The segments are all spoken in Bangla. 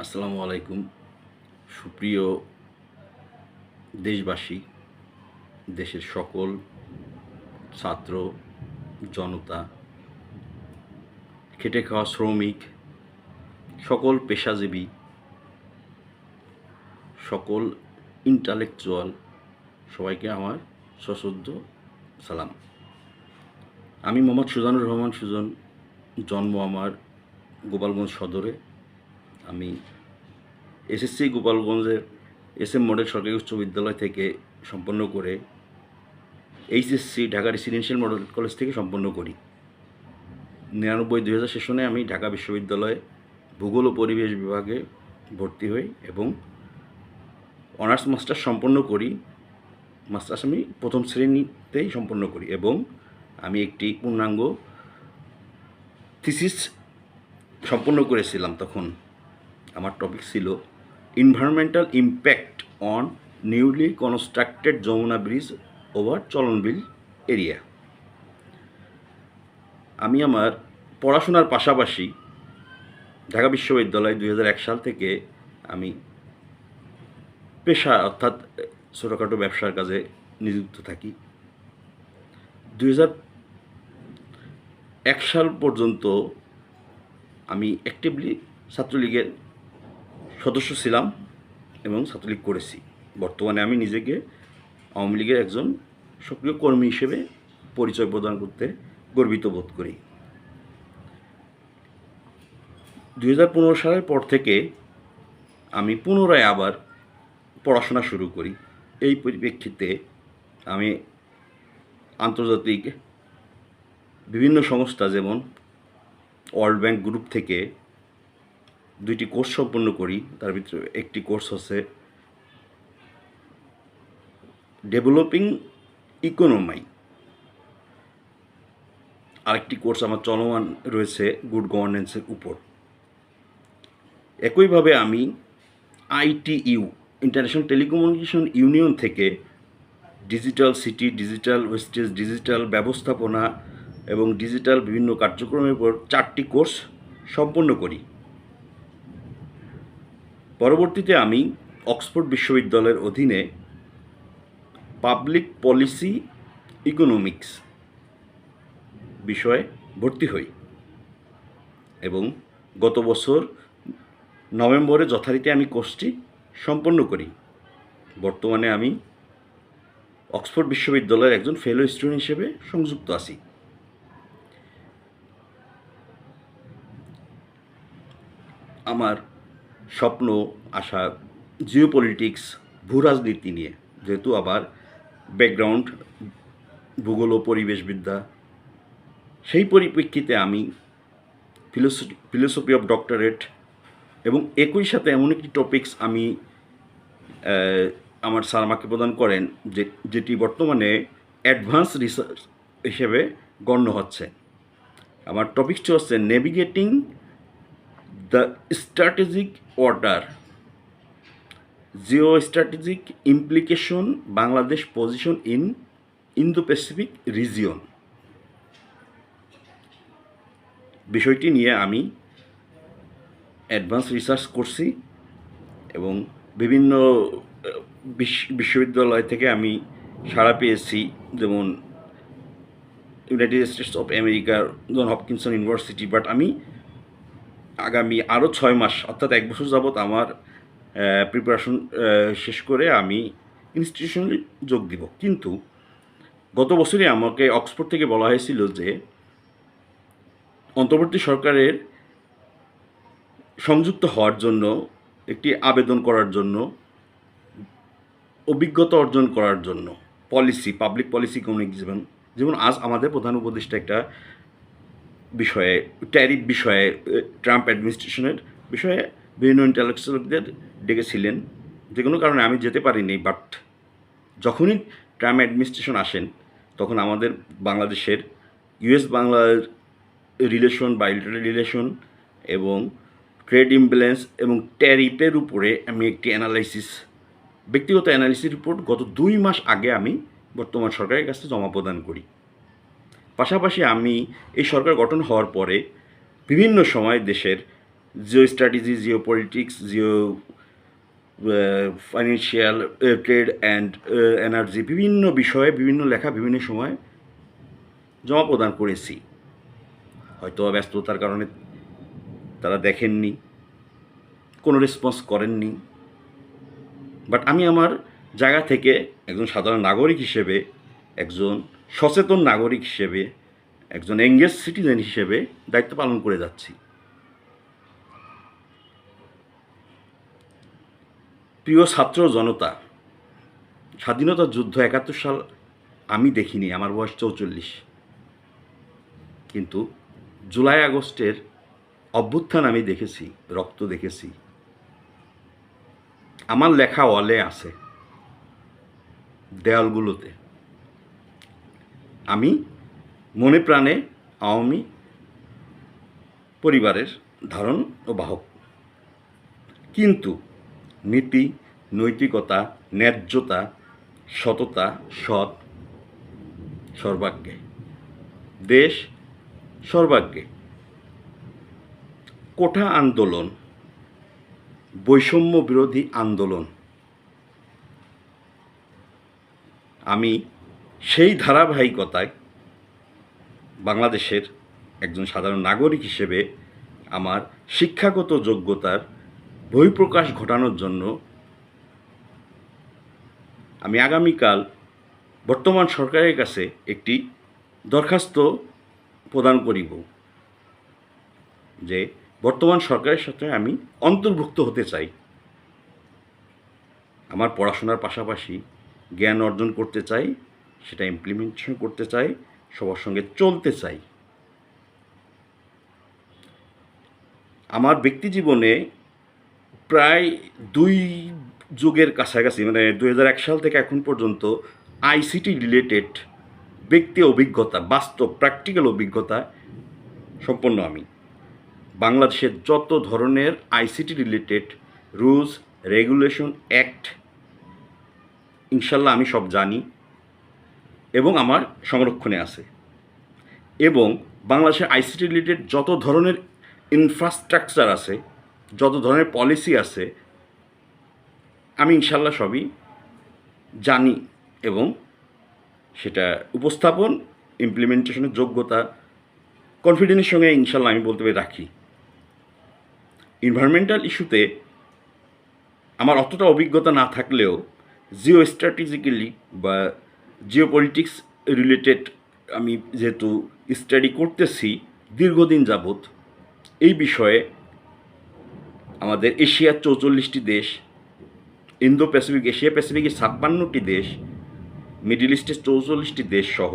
আসসালামু আলাইকুম। সুপ্রিয় দেশবাসী, দেশের সকল ছাত্র জনতা, খেটে খাওয়া শ্রমিক, সকল পেশাজীবী, সকল ইন্টালেকচুয়াল সবাইকে আমার সশ্রদ্ধ সালাম। আমি মোহাম্মদ সুজানুর রহমান সুজন। জন্ম আমার গোপালগঞ্জ সদরে। আমি এসএসসি গোপালগঞ্জের এস এম মডেল সরকারি উচ্চ বিদ্যালয় থেকে সম্পন্ন করে HSC Dhaka residential model college থেকে সম্পন্ন করি। 99-2000 সেশনে আমি ঢাকা বিশ্ববিদ্যালয়ে ভূগোল ও পরিবেশ বিভাগে ভর্তি হই এবং অনার্স মাস্টার্স সম্পন্ন করি। মাস্টার্স আমি প্রথম শ্রেণীতেই সম্পন্ন করি এবং আমি একটি পূর্ণাঙ্গ থিসিস সম্পন্ন করেছিলাম। তখন আমার টপিক ছিল environmental impact on newly constructed Jamuna bridge over Chalan Beel area. আমি আমার পড়াশোনার পাশাপাশি ঢাকা বিশ্ববিদ্যালয় 2001 সাল থেকে আমি পেশা অর্থাৎ ছোটোখাটো ব্যবসার কাজে নিযুক্ত থাকি। 2001 সাল পর্যন্ত আমি অ্যাক্টিভলি ছাত্রলীগের সদস্য ছিলাম এবং ছাত্রলীগ করেছি। বর্তমানে আমি নিজেকে আওয়ামী লীগের একজন সক্রিয় কর্মী হিসেবে পরিচয় প্রদান করতে গর্বিত বোধ করি। 2015 সালের পর থেকে আমি পুনরায় আবার পড়াশোনা শুরু করি। এই পরিপ্রেক্ষিতে আমি আন্তর্জাতিক বিভিন্ন সংস্থা যেমন ওয়ার্ল্ড ব্যাংক গ্রুপ থেকে 2টি কোর্স সম্পন্ন করি। তার ভিতরে একটি কোর্স হচ্ছে ডেভেলপিং ইকোনমি, আরেকটি কোর্স আমার চলমান রয়েছে গুড গভর্নেন্সের উপর। একইভাবে আমি ITU ইন্টারন্যাশনাল টেলিকমিউনিকেশন ইউনিয়ন থেকে digital city, digital wastage, digital ব্যবস্থাপনা এবং ডিজিটাল বিভিন্ন কার্যক্রমের উপর 4টি কোর্স সম্পন্ন করি। পরবর্তীতে আমি অক্সফোর্ড বিশ্ববিদ্যালয়ের অধীনে পাবলিক পলিসি ইকোনমিক্স বিষয়ে ভর্তি হই এবং গত বছর নভেম্বরে যথারীতি আমি কোর্সটি সম্পন্ন করি। বর্তমানে আমি অক্সফোর্ড বিশ্ববিদ্যালয়ের একজন ফেলো স্টুডেন্ট হিসেবে সংযুক্ত আছি। আমার স্বপ্ন আশা জিওপলিটিক্স, ভূরাজনীতি নিয়ে, যেহেতু আবার ব্যাকগ্রাউন্ড ভূগোল ও পরিবেশবিদ্যা, সেই পরিপ্রেক্ষিতে আমি ফিলোসফি অফ ডক্টরেট এবং একই সাথে এমন একটি টপিকস আমি আমার স্যার আমাকে প্রদান করেন যেটি বর্তমানে অ্যাডভান্স রিসার্চ হিসেবে গণ্য হচ্ছে। আমার টপিকটি হচ্ছে navigating the strategic order, Jio strategic implication, Bangladesh position in Indo Pacific region. বিষয়টি নিয়ে আমি অ্যাডভান্স রিসার্চ করছি এবং বিভিন্ন বিশ্ববিদ্যালয় থেকে আমি সাড়া পেয়েছি, যেমন ইউনাইটেড স্টেটস অফ আমেরিকার জন হপকিনসন ইউনিভার্সিটি। বাট আমি আগামী আরও 6 মাস অর্থাৎ 1 বছর যাবৎ আমার প্রিপারেশন শেষ করে আমি ইনস্টিটিউশনে যোগ দিব। কিন্তু গত বছরই আমাকে অক্সফোর্ড থেকে বলা হয়েছিল যে অন্তর্বর্তী সরকারের সংযুক্ত হওয়ার জন্য একটি আবেদন করার জন্য, অভিজ্ঞতা অর্জন করার জন্য পলিসি, পাবলিক পলিসি কমিউনিকেশন, যেমন আজ আমাদের প্রধান উপদেষ্টা একটা বিষয়ে, ট্যারিফ বিষয়ে, ট্রাম্প অ্যাডমিনিস্ট্রেশনের বিষয়ে বিভিন্ন ইন্টালেকচুয়ালদের ডেকেছিলেন। যে কোনো কারণে আমি যেতে পারিনি। বাট যখনই ট্রাম্প অ্যাডমিনিস্ট্রেশন আসেন তখন আমাদের বাংলাদেশের US বাংলার রিলেশন, বাইলেটারাল রিলেশন এবং ট্রেড ইমব্যালেন্স এবং ট্যারিফের উপরে আমি একটি ব্যক্তিগত অ্যানালিসিস রিপোর্ট গত 2 মাস আগে আমি বর্তমান সরকারের কাছে জমা প্রদান করি। পাশাপাশি আমি এই সরকার গঠন হওয়ার পরে বিভিন্ন সময় দেশের Jio strategy, Jio politics, Jio financial, trade and energy, বিভিন্ন বিষয়ে বিভিন্ন লেখা বিভিন্ন সময় জমা প্রদান করেছি। হয়তো ব্যস্ততার কারণে তারা দেখেননি, কোনো রেসপন্স করেননি। বাট আমি আমার জায়গা থেকে একজন সাধারণ নাগরিক হিসেবে, একজন সচেতন নাগরিক হিসেবে, একজন এঙ্গেজ সিটিজেন হিসেবে দায়িত্ব পালন করে যাচ্ছি। প্রিয় ছাত্র জনতা, স্বাধীনতা যুদ্ধ ৭১ সাল আমি দেখিনি, আমার বয়স ৪৪, কিন্তু জুলাই আগস্টের অভ্যুত্থান আমি দেখেছি, রক্ত দেখেছি। আমার লেখা ওয়ালে আছে, দেয়ালগুলোতে। আমি মনে প্রাণে আওয়ামী পরিবারের ধারণ ও বাহক, কিন্তু নীতি, নৈতিকতা, ন্যায্যতা, সততা, সৎ সর্বাগ্যে, দেশ সর্বাগ্যে। কোঠা আন্দোলন, বৈষম্য বিরোধী আন্দোলন, আমি সেই ধারাবাহিকতায় বাংলাদেশের একজন সাধারণ নাগরিক হিসেবে আমার শিক্ষাগত যোগ্যতার বহিঃপ্রকাশ ঘটানোর জন্য আমি আগামীকাল বর্তমান সরকারের কাছে একটি দরখাস্ত প্রদান করিব যে বর্তমান সরকারের সাথে আমি অন্তর্ভুক্ত হতে চাই। আমার পড়াশোনার পাশাপাশি জ্ঞান অর্জন করতে চাই, সেটা ইমপ্লিমেন্টেশন করতে চাই, সবার সঙ্গে চলতে চাই। আমার ব্যক্তি জীবনে প্রায় ২ যুগের কাছাকাছি, মানে ২০০১ সাল থেকে এখন পর্যন্ত আইসিটি রিলেটেড ব্যক্তি অভিজ্ঞতা, বাস্তব প্র্যাকটিক্যাল অভিজ্ঞতা সম্পন্ন আমি। বাংলাদেশের যত ধরনের ICT related rules, regulation, act ইনশাল্লাহ আমি সব জানি এবং আমার সংরক্ষণে আছে। এবং বাংলাদেশের আইসিটি রিলেটেড যত ধরনের ইনফ্রাস্ট্রাকচার আছে, যত ধরনের পলিসি আছে, আমি ইনশাল্লাহ সবই জানি এবং সেটা উপস্থাপন, ইমপ্লিমেন্টেশনের যোগ্যতা কনফিডেন্সের সঙ্গে ইনশাল্লাহ আমি বলতে পারি রাখি। এনভায়রনমেন্টাল ইস্যুতে আমার অতটা অভিজ্ঞতা না থাকলেও জিও স্ট্র্যাটেজিক্যালি বা জিও পলিটিক্স রিলেটেড আমি যেহেতু স্টাডি করতেছি দীর্ঘদিন যাবৎ, এই বিষয়ে আমাদের এশিয়ার ৪৪টি দেশ, ইন্দো প্যাসিফিক, এশিয়া প্যাসিফিকের ৫৬টি দেশ, মিডল ইস্টের ৪৪টি দেশ সহ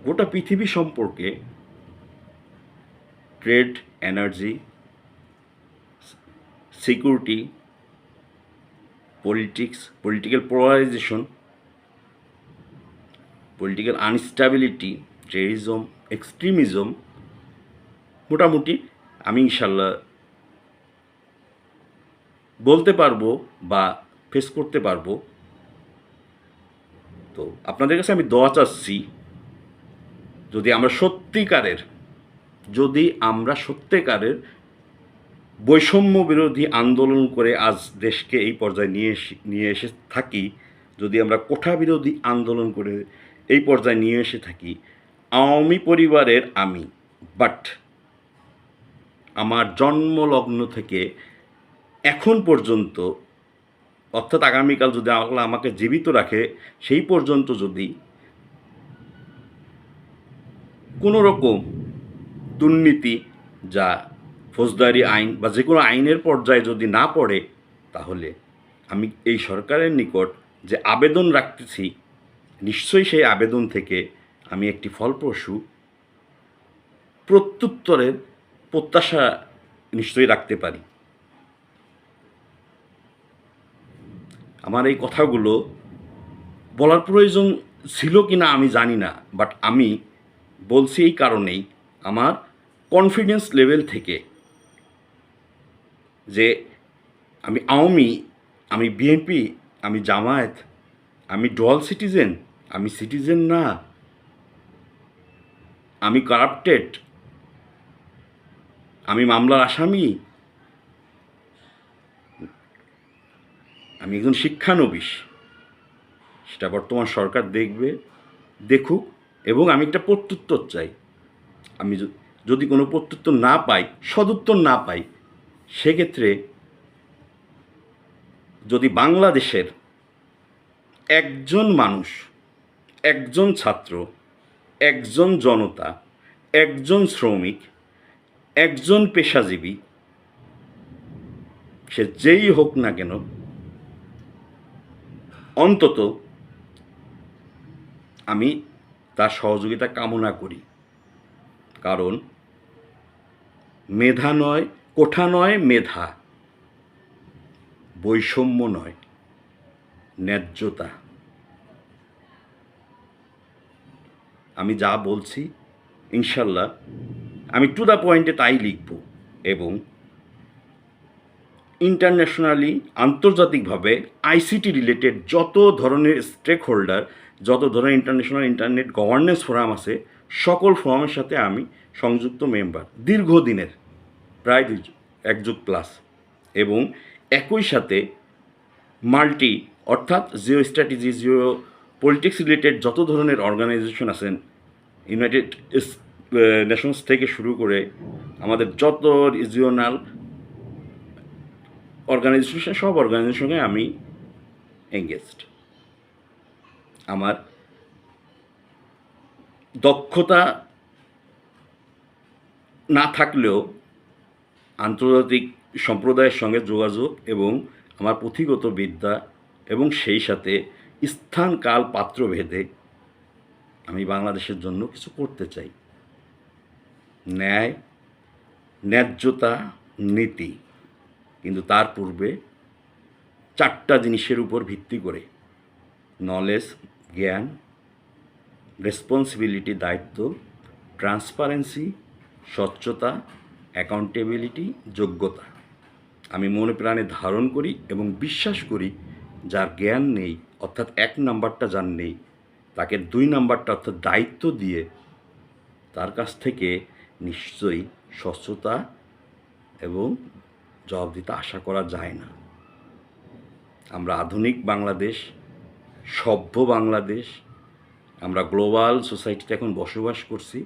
গোটা পৃথিবী সম্পর্কে trade, energy, security, politics, political polarisation, political instability, terrorism, extremism, মোটামুটি আমি ইনশাল্লাহ বলতে পারবো বা ফেস করতে পারবো। তো আপনাদের কাছে আমি দোয়া চাচ্ছি, যদি আমরা সত্যিকারের বৈষম্য বিরোধী আন্দোলন করে আজ দেশকে এই পর্যায়ে নিয়ে এসে থাকি, যদি আমরা কোঠা বিরোধী আন্দোলন করে এই পর্যায়ে নিয়ে এসে থাকি, আওয়ামী পরিবারের আমি, বাট আমার জন্মলগ্ন থেকে এখন পর্যন্ত, অর্থাৎ আগামীকাল যদি আল্লাহ আমাকে জীবিত রাখে সেই পর্যন্ত যদি কোনো রকম দুর্নীতি, যা ফৌজদারি আইন বা যে কোনো আইনের পর্যায়ে যদি না পড়ে, তাহলে আমি এই সরকারের নিকট যে আবেদন রাখতেছি, নিশ্চয়ই সেই আবেদন থেকে আমি একটি ফলপ্রসূ প্রত্যুত্তরের প্রত্যাশা নিশ্চয়ই রাখতে পারি। আমার এই কথাগুলো বলার প্রয়োজন ছিল কি না আমি জানি না, বাট আমি বলছি এই কারণেই, আমার কনফিডেন্স লেভেল থেকে, যে আমি আওয়ামী, আমি বিএনপি, আমি জামায়াত, আমি ডুয়াল সিটিজেন, আমি সিটিজেন না, আমি কারাপ্টেড, আমি মামলার আসামি, আমি একজন শিক্ষানবিশ, সেটা বর্তমান সরকার দেখুক, এবং আমি একটা প্রত্যুত্তর চাই। আমি যদি কোনো প্রত্যুত্তর না পাই, সদুত্তর না পাই, সেক্ষেত্রে যদি বাংলাদেশের একজন মানুষ, একজন ছাত্র, একজন জনতা, একজন শ্রমিক, একজন পেশাজীবী, সে যেই হোক না কেন, অন্তত আমি তার সহযোগিতা কামনা করি। কারণ মেধা নয়, কোঠা নয়, মেধা, বৈষম্য নয়, ন্যায্যতা। আমি যা বলছি ইনশাল্লাহ আমি টু দ্য পয়েন্টে তাই লিখব, এবং ইন্টারন্যাশনালি, আন্তর্জাতিকভাবে আইসিটি রিলেটেড যত ধরনের স্টেক হোল্ডার, যত ধরনের ইন্টারন্যাশনাল ইন্টারনেট গভর্নেন্স ফোরাম আছে, সকল ফোরামের সাথে আমি সংযুক্ত মেম্বার দীর্ঘদিনের, প্রায় 1 যুগ প্লাস। এবং একই সাথে মাল্টি, অর্থাৎ Jio strategy, Jio politics related যত ধরনের অর্গানাইজেশন আছেন, ইউনাইটেড নেশনস থেকে শুরু করে আমাদের যত রিজিওনাল অর্গানাইজেশন, সব অর্গানাইজেশনে আমি এঙ্গেজড। আমার দক্ষতা না থাকলেও আন্তর্জাতিক সম্প্রদায়ের সঙ্গে যোগাযোগ এবং আমার পুঁথিগত বিদ্যা, এবং সেই সাথে স্থান কাল পাত্র ভেদে আমি বাংলাদেশের জন্য কিছু করতে চাই। ন্যায়, ন্যায্যতা, নীতি, কিন্তু তার পূর্বে 4টা জিনিসের উপর ভিত্তি করে: নলেজ, জ্ঞান, রেসপন্সিবিলিটি, দায়িত্ব, ট্রান্সপারেন্সি, স্বচ্ছতা, অ্যাকাউন্টেবিলিটি, যোগ্যতা। আমি মনে প্রাণে ধারণ করি এবং বিশ্বাস করি, যার জ্ঞান নেই, অর্থাৎ 1 নাম্বারটা যার নেই, তাকে 2 নাম্বারটা অর্থাৎ দায়িত্ব দিয়ে তার কাছ থেকে নিশ্চয়ই স্বচ্ছতা এবং জবাবদিহিতা আশা করা যায় না। আমরা আধুনিক বাংলাদেশ, সভ্য বাংলাদেশ, আমরা গ্লোবাল সোসাইটিতে এখন বসবাস করছি।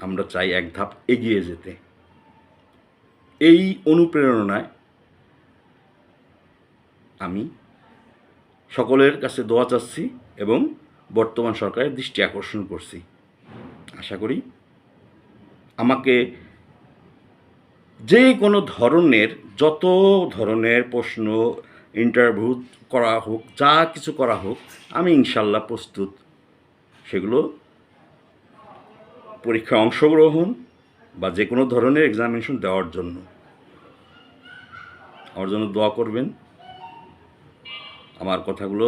আমরা চাই এক ধাপ এগিয়ে যেতে। এই অনুপ্রেরণায় আমি সকলের কাছে দোয়া চাচ্ছি এবং বর্তমান সরকারের দৃষ্টি আকর্ষণ করছি। আশা করি আমাকে যে কোনো ধরনের, যত ধরনের প্রশ্ন, ইন্টারভিউ করা হোক, যা কিছু করা হোক, আমি ইনশাল্লাহ প্রস্তুত সেগুলো পরীক্ষায় অংশগ্রহণ বা যে কোনো ধরনের এক্সামিনেশন দেওয়ার জন্য। আমার জন্য দোয়া করবেন। আমার কথাগুলো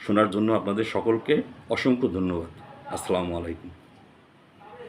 শোনার জন্য আপনাদের সকলকে অসংখ্য ধন্যবাদ। আসসালামু আলাইকুম।